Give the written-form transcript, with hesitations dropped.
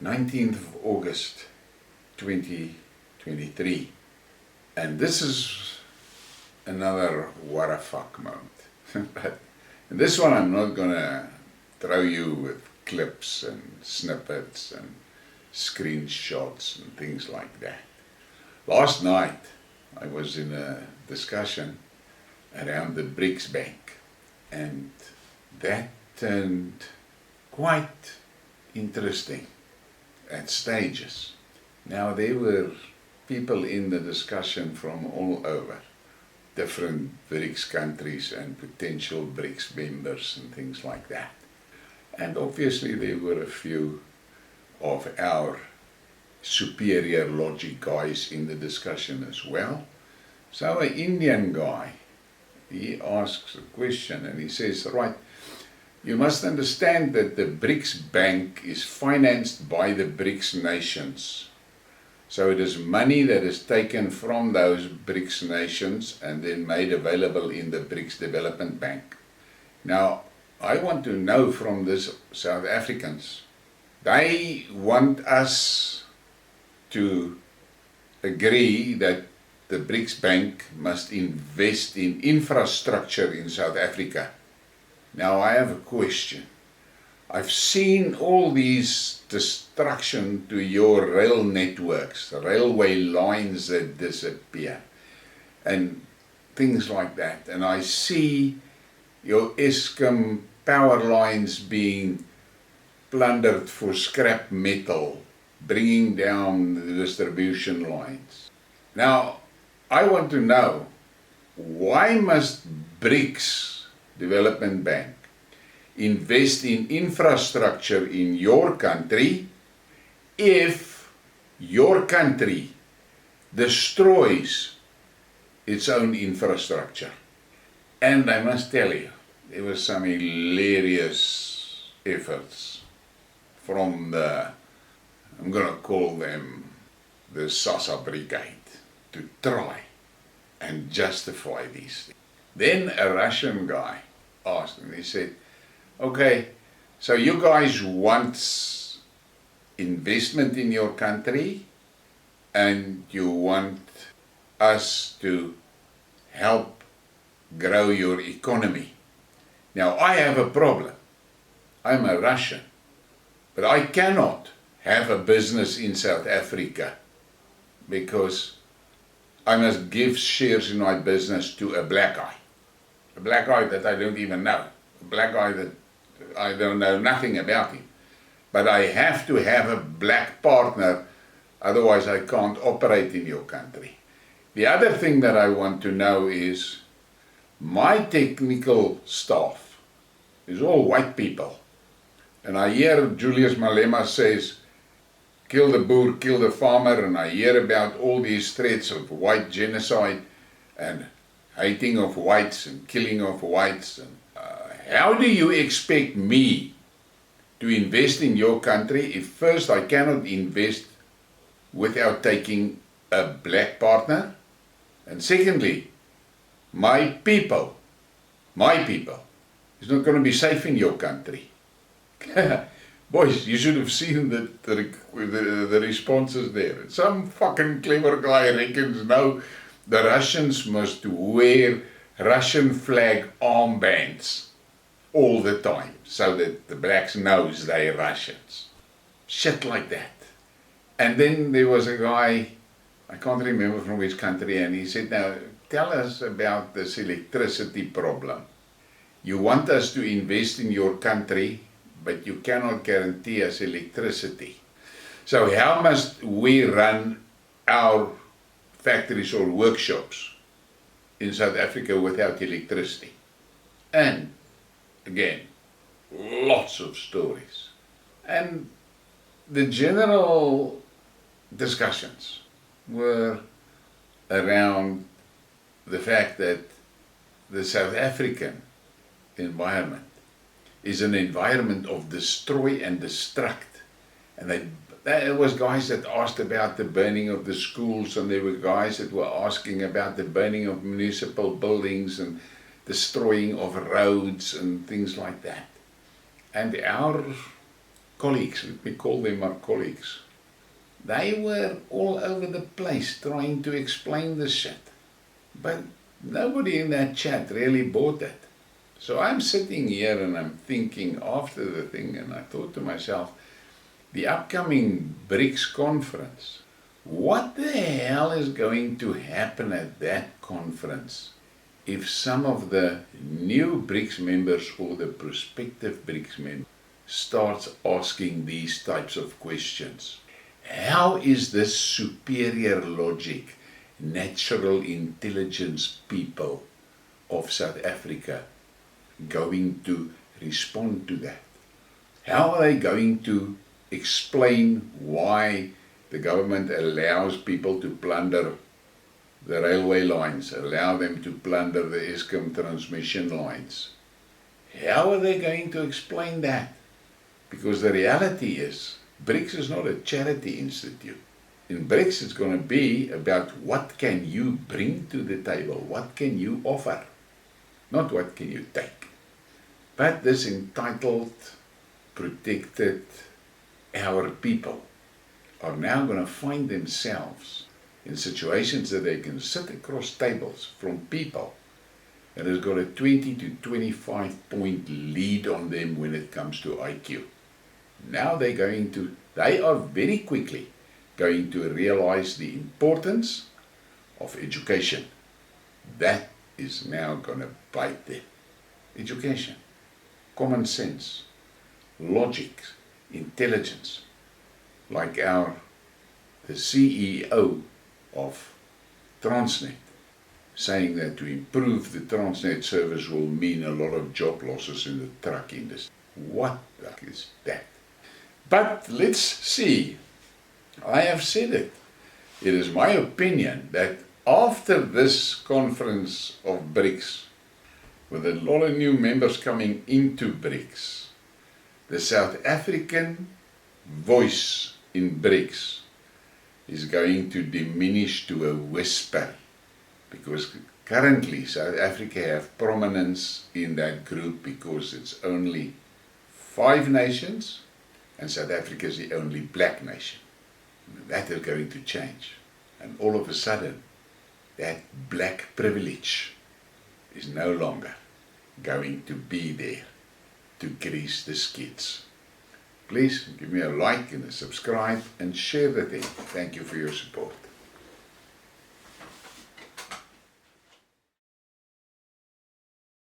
19th of August 2023, and this is another what a fuck moment. But in this one I'm not gonna throw you with clips and snippets and screenshots and things like that. Last night I was in a discussion around the BRICS Bank, and that turned quite interesting at stages. Now there were people in the discussion from all over, different BRICS countries and potential BRICS members and things like that. And obviously there were a few of our superior logic guys in the discussion as well. So an Indian guy, he asks a question and he says, right, you must understand that the BRICS Bank is financed by the BRICS nations. So it is money that is taken from those BRICS nations and then made available in the BRICS Development Bank. Now, I want to know from these South Africans, they want us to agree that the BRICS Bank must invest in infrastructure in South Africa. Now I have a question. I've seen all these destruction to your rail networks, railway lines that disappear and things like that. And I see your Eskom power lines being plundered for scrap metal, bringing down the distribution lines. Now, I want to know, why must BRICS Development Bank invest in infrastructure in your country if your country destroys its own infrastructure? And I must tell you, there were some hilarious efforts from the, I'm going to call them the Sasa Brigade, to try and justify these things. Then a Russian guy asked and he said, okay, so you guys want investment in your country and you want us to help grow your economy. Now I have a problem. I'm a Russian, but I cannot have a business in South Africa because I must give shares in my business to a black guy. A black guy that I don't even know. A black guy that I don't know nothing about him. But I have to have a black partner, otherwise I can't operate in your country. The other thing that I want to know is, my technical staff is all white people. And I hear Julius Malema says, kill the boer, kill the farmer, and I hear about all these threats of white genocide and hating of whites and killing of whites. And, how do you expect me to invest in your country if first I cannot invest without taking a black partner? And secondly, my people is not going to be safe in your country. Boys, you should have seen the responses there. Some fucking clever guy reckons now the Russians must wear Russian flag armbands all the time so that the blacks knows they're Russians. Shit like that. And then there was a guy, I can't remember from which country, and he said, now tell us about this electricity problem. You want us to invest in your country, but you cannot guarantee us electricity. So how must we run our factories or workshops in South Africa without electricity? And again, lots of stories. And the general discussions were around the fact that the South African environment is an environment of destroy and destruct. And there was guys that asked about the burning of the schools, and there were guys that were asking about the burning of municipal buildings and destroying of roads and things like that. And our colleagues, let me call them our colleagues, they were all over the place trying to explain this shit. But nobody in that chat really bought it. So I'm sitting here and I'm thinking after the thing, and I thought to myself, the upcoming BRICS conference, what the hell is going to happen at that conference if some of the new BRICS members or the prospective BRICS members starts asking these types of questions? How is this superior logic, natural intelligence people of South Africa going to respond to that? How are they going to explain why the government allows people to plunder the railway lines, allow them to plunder the Eskom transmission lines? How are they going to explain that? Because the reality is, BRICS is not a charity institute. In BRICS it's going to be about what can you bring to the table, what can you offer, not what can you take. But this entitled, protected, our people are now going to find themselves in situations that they can sit across tables from people that has got a 20 to 25 point lead on them when it comes to IQ. Now they are very quickly going to realize the importance of education. That is now going to bite them. Education, common sense, logic, intelligence. Like the CEO of Transnet saying that to improve the Transnet service will mean a lot of job losses in the truck industry. What the heck is that? But let's see. I have said it. It is my opinion that after this conference of BRICS, with a lot of new members coming into BRICS, the South African voice in BRICS is going to diminish to a whisper, because currently South Africa have prominence in that group because it's only 5 nations and South Africa is the only black nation. That is going to change, and all of a sudden that black privilege is no longer going to be there to grease the skids. Please give me a like and a subscribe and share the thing. Thank you for your support.